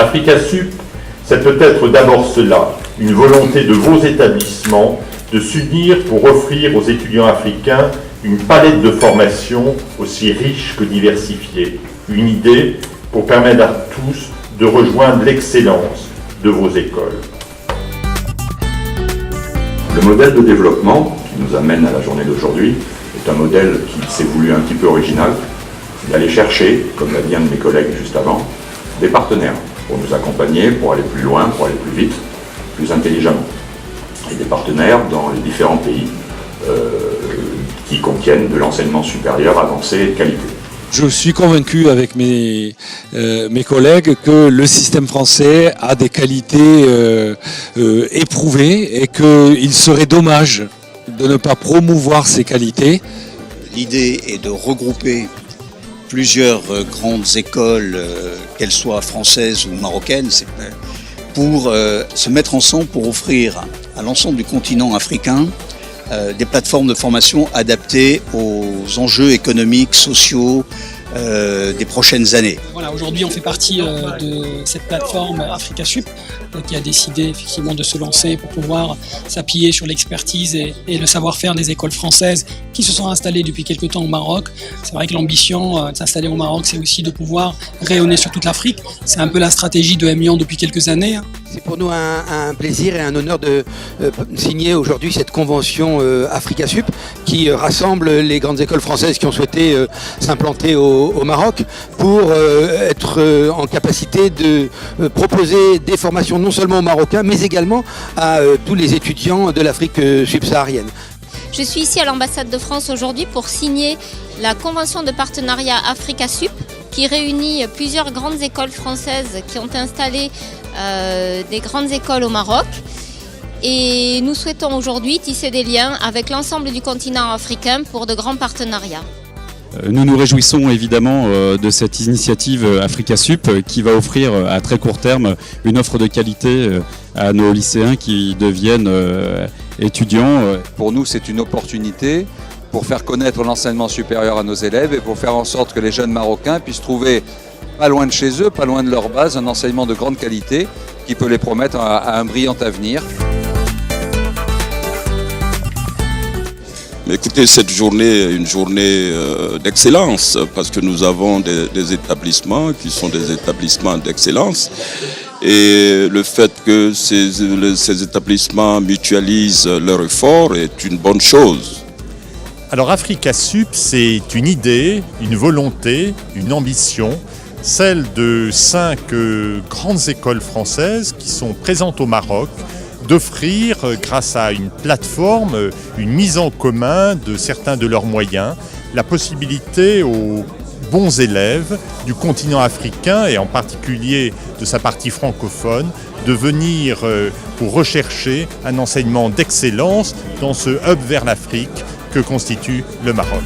Africa-Sup, c'est peut-être d'abord cela, une volonté de vos établissements de s'unir pour offrir aux étudiants africains une palette de formation aussi riche que diversifiée. Une idée pour permettre à tous de rejoindre l'excellence de vos écoles. Le modèle de développement qui nous amène à la journée d'aujourd'hui est un modèle qui s'est voulu un petit peu original, d'aller chercher, comme l'a dit un de mes collègues juste avant, des partenaires pour nous accompagner, pour aller plus loin, pour aller plus vite, plus intelligemment. Et des partenaires dans les différents pays qui contiennent de l'enseignement supérieur avancé et de qualité. Je suis convaincu avec mes collègues que le système français a des qualités éprouvées et qu'il serait dommage de ne pas promouvoir ces qualités. L'idée est de regrouper plusieurs grandes écoles, qu'elles soient françaises ou marocaines, pour se mettre ensemble pour offrir à l'ensemble du continent africain des plateformes de formation adaptées aux enjeux économiques, sociaux des prochaines années. Voilà, aujourd'hui on fait partie de cette plateforme Africa-Sup qui a décidé effectivement de se lancer pour pouvoir s'appuyer sur l'expertise et le savoir-faire des écoles françaises qui se sont installées depuis quelques temps au Maroc. C'est vrai que l'ambition de s'installer au Maroc, c'est aussi de pouvoir rayonner sur toute l'Afrique. C'est un peu la stratégie de M-Lyon depuis quelques années. C'est pour nous un plaisir et un honneur de signer aujourd'hui cette convention Africa-Sup qui rassemble les grandes écoles françaises qui ont souhaité s'implanter au Maroc pour être en capacité de proposer des formations non seulement aux Marocains mais également à tous les étudiants de l'Afrique subsaharienne. Je suis ici à l'ambassade de France aujourd'hui pour signer la convention de partenariat Africa-Sup qui réunit plusieurs grandes écoles françaises qui ont installé des grandes écoles au Maroc. Et nous souhaitons aujourd'hui tisser des liens avec l'ensemble du continent africain pour de grands partenariats. Nous nous réjouissons évidemment de cette initiative Africa-Sup qui va offrir à très court terme une offre de qualité à nos lycéens qui deviennent étudiants. Pour nous, c'est une opportunité pour faire connaître l'enseignement supérieur à nos élèves et pour faire en sorte que les jeunes Marocains puissent trouver, pas loin de chez eux, pas loin de leur base, un enseignement de grande qualité qui peut les promettre à un brillant avenir. Écoutez, cette journée est une journée d'excellence parce que nous avons des établissements qui sont des établissements d'excellence et le fait que ces établissements mutualisent leurs efforts est une bonne chose. Alors Africa-Sup, c'est une idée, une volonté, une ambition, celle de 5 grandes écoles françaises qui sont présentes au Maroc, d'offrir, grâce à une plateforme, une mise en commun de certains de leurs moyens, la possibilité aux bons élèves du continent africain et en particulier de sa partie francophone de venir pour rechercher un enseignement d'excellence dans ce hub vers l'Afrique que constitue le Maroc.